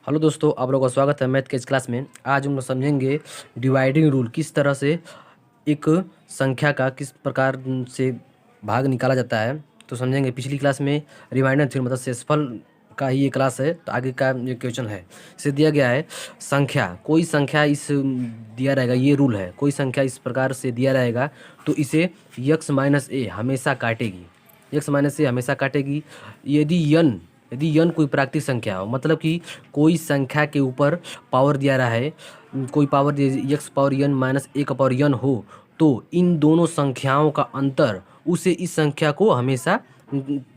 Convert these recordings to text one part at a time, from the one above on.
Hello दोस्तों, आप लोगों का स्वागत है मैथ के इस क्लास में। आज हम लोग समझेंगे डिवाइडिंग रूल, किस तरह से एक संख्या का किस प्रकार से भाग निकाला जाता है। तो समझेंगे। पिछली क्लास में रिमाइंडर थ्योरम मतलब शेषफल का ही ये क्लास है। तो आगे का ये क्वेश्चन है, इसे दिया गया है संख्या, कोई संख्या इस दिया रहेगा, ये रूल है, कोई संख्या इस प्रकार से दिया रहेगा तो इसे यक्स माइनस ए हमेशा काटेगी, यक्स माइनस ए हमेशा काटेगी। यदि यन कोई प्राकृतिक संख्या हो, मतलब कि कोई संख्या के ऊपर पावर दिया रहा है, कोई power x power n minus a का पावर यन हो, तो इन दोनों संख्याओं का अंतर उसे इस संख्या को हमेशा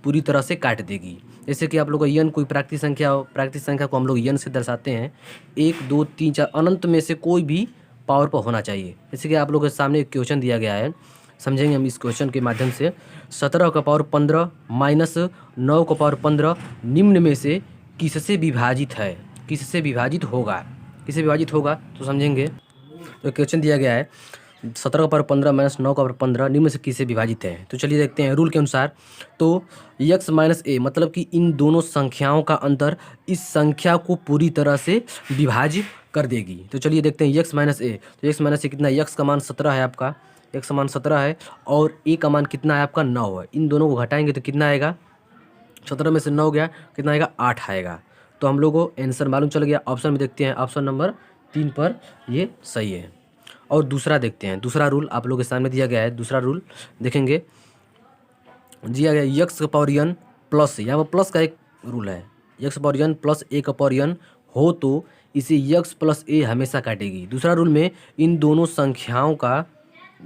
पूरी तरह से काट देगी। जैसे कि आप लोग का यन कोई प्राकृतिक संख्या हो, प्राकृतिक संख्या को हम लोग यन से दर्शाते हैं। 1 2 3 4 अनंत में से कोई भी पावर पर होना चाहिए। जैसे कि आप लोगों के सामने एक क्वेश्चन दिया गया है, समझेंगे हम इस क्वेश्चन के माध्यम से। 17 का पावर 15 माइनस 9 का पावर 15 निम्न में से किससे विभाजित है, किससे विभाजित होगा, किससे विभाजित होगा, तो समझेंगे। तो क्वेश्चन दिया गया है 17 का पावर 15 माइनस 9 का पावर 15 निम्न में से किससे विभाजित है। तो चलिए देखते हैं रूल के अनुसार। तो यक्स माइनस ए मतलब कि इन दोनों संख्याओं का अंतर इस संख्या को पूरी तरह से विभाजित कर देगी। तो चलिए देखते हैं यक्स माइनस ए। तो यक्स माइनस ए कितना, यक्स का मान 17 है आपका, एक्स का मान 17 है और ए का मान कितना है आपका 9 है। इन दोनों को घटाएंगे तो कितना आएगा, 17 में से 9 गया, कितना आएगा 8 आएगा। तो हम लोग को आंसर मालूम चल गया। ऑप्शन में देखते हैं, ऑप्शन नंबर 3 पर ये सही है। और दूसरा देखते हैं, दूसरा रूल आप लोग के सामने दिया गया है। दूसरा रूल देखेंगे, दिया गया यक्स का पावर यन प्लस, यहाँ पर प्लस का एक रूल है, यक्स पावर यन प्लस ए का पावर यन हो तो इसे यक्स प्लस ए हमेशा काटेगी। दूसरा रूल में इन दोनों संख्याओं का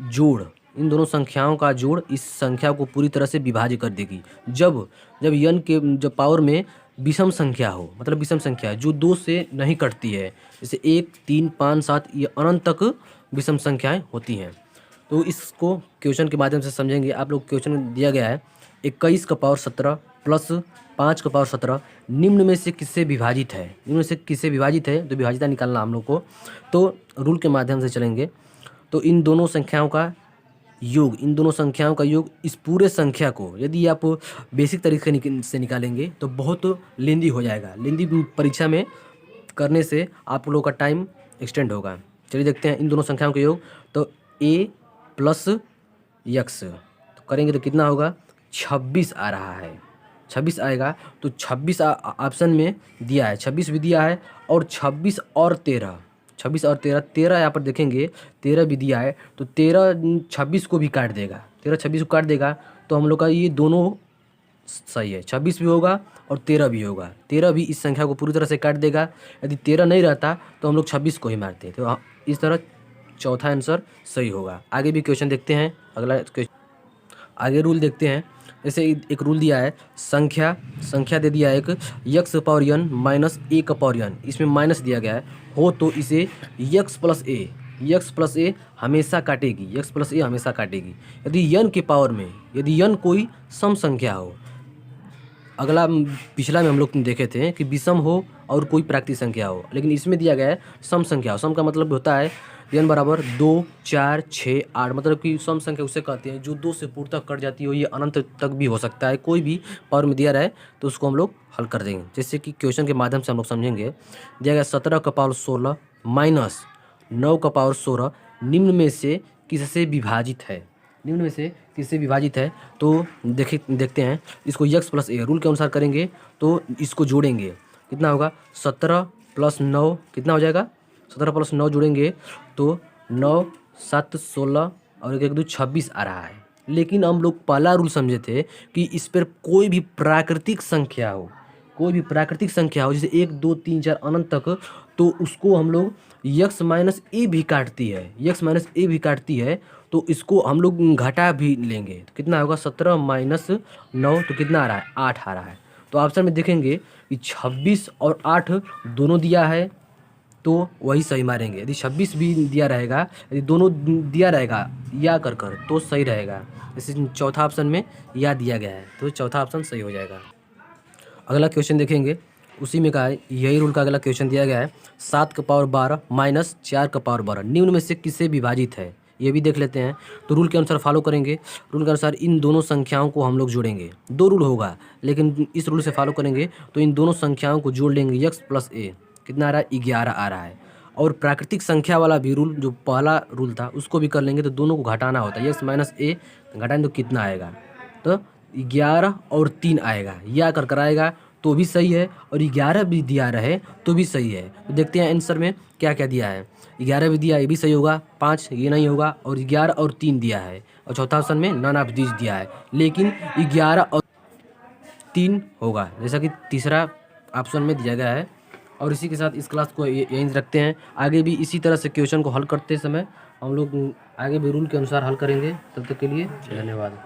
जोड़, इन दोनों संख्याओं का जोड़ इस संख्या को पूरी तरह से विभाजित कर देगी। जब जब यन के जब पावर में विषम संख्या हो, मतलब विषम संख्या जो 2 से नहीं कटती है, जैसे 1 3 5 7 ये अनंत तक विषम संख्याएं होती हैं। तो इसको क्वेश्चन के माध्यम से समझेंगे। आप लोग क्वेश्चन दिया गया है 21 का पावर 17 प्लस 5 का पावर 17 निम्न में से किससे विभाजित है, निम्न में से किससे विभाजित है, तो विभाजिता निकालना हम लोग को। तो रूल के माध्यम से चलेंगे। तो इन दोनों संख्याओं का योग, इन दोनों संख्याओं का योग इस पूरे संख्या को यदि आप बेसिक तरीके से निकालेंगे तो बहुत लेंदी हो जाएगा। लेंदी परीक्षा में करने से आप लोगों का टाइम एक्सटेंड होगा। चलिए देखते हैं इन दोनों संख्याओं के योग। तो a प्लस यक्स तो करेंगे तो कितना होगा, 26 आ रहा है, 26 आएगा। तो 26 ऑप्शन में दिया है, 26 भी दिया है और 26 और 13, 26 और 13, 13 यहाँ पर देखेंगे 13 भी दिया है। तो 13 26 को भी काट देगा, 13 26 को काट देगा। तो हम लोग का ये दोनों सही है, 26 भी होगा और 13 भी होगा। 13 भी इस संख्या को पूरी तरह से काट देगा। यदि 13 नहीं रहता तो हम लोग 26 को ही मारते। तो इस तरह चौथा आंसर सही होगा। आगे भी क्वेश्चन देखते हैं। अगला आगे रूल देखते हैं। जैसे एक रूल दिया है, संख्या दे दिया है एक x power n minus a का पावर यन, इसमें माइनस दिया गया है हो तो इसे यक्स प्लस ए हमेशा काटेगी, यक्स प्लस ए हमेशा काटेगी। यदि यन के पावर में, यदि यन कोई सम संख्या हो, अगला पिछला में हम लोग देखे थे कि विषम हो और कोई प्राकृतिक संख्या हो, लेकिन इसमें दिया गया है सम संख्या हो। सम का मतलब होता है n बराबर 2 4 6 8, मतलब कि सम संख्या उसे कहते हैं जो 2 से पूर्व तक कट जाती हो, ये अनंत तक भी हो सकता है। कोई भी पावर में दिया रहे तो उसको हम लोग हल कर देंगे। जैसे कि क्वेश्चन के माध्यम से हम लोग समझेंगे। दिया गया 17 का पावर 16 माइनस 9 का पावर 16 निम्न में से किससे विभाजित है, निम्न में से किससे विभाजित है। तो देखते हैं इसको यक्स प्लस ए रूल के अनुसार करेंगे तो इसको जोड़ेंगे, कितना होगा 17 प्लस 9 कितना हो जाएगा, 17 प्लस 9 जोड़ेंगे तो 9 7 16 और 1 2 26 आ रहा है। लेकिन हम लोग पहला रूल समझे थे कि इस पर कोई भी प्राकृतिक संख्या हो, कोई भी प्राकृतिक संख्या हो, जैसे 1 2 3 4 अनंत तक, तो उसको हम लोग यक्स माइनस ए भी काटती है, यक्स माइनस ए भी काटती है। तो इसको हम लोग घटा भी लेंगे तो कितना होगा 17 माइनस 9 तो कितना आ रहा है 8 आ रहा है। तो ऑप्शन में देखेंगे कि 26 और 8 दोनों दिया है तो वही सही मारेंगे। यदि 26 भी दिया रहेगा, यदि दोनों दिया रहेगा या कर तो सही रहेगा। जैसे चौथा ऑप्शन में या दिया गया है तो चौथा ऑप्शन सही हो जाएगा। अगला क्वेश्चन देखेंगे, उसी में कहा है, यही रूल का अगला क्वेश्चन दिया गया है 7 का पावर 12 माइनस 4 का पावर 12 निम्न में से किससे विभाजित है, ये भी देख लेते हैं। तो रूल के अनुसार फॉलो करेंगे। रूल के अनुसार इन दोनों संख्याओं को हम लोग जोड़ेंगे। 2 रूल होगा लेकिन इस रूल से फॉलो करेंगे तो इन दोनों संख्याओं को जोड़ लेंगे यक्स प्लस ए, कितना आ रहा है 11 आ रहा है। और प्राकृतिक संख्या वाला भी रूल जो पहला रूल था उसको भी कर लेंगे तो दोनों को घटाना होता है। x माइनस ए घटाएंगे तो कितना आएगा, तो 11 और 3 आएगा। यह अगर कराएगा तो भी सही है और 11 भी दिया रहे तो भी सही है। तो देखते हैं आंसर में क्या क्या दिया है। 11 भी दिया, ये भी सही होगा, 5 ये नहीं होगा, और 11 और 3 दिया है, और चौथा ऑप्शन में नन ऑफ दिस दिया है। लेकिन 11 और 3 होगा जैसा कि तीसरा ऑप्शन में दिया गया है। और इसी के साथ इस क्लास को यहीं रखते हैं। आगे भी इसी तरह से क्वेश्चन को हल करते समय हम लोग आगे भी रूल के अनुसार हल करेंगे। तब तक के लिए धन्यवाद।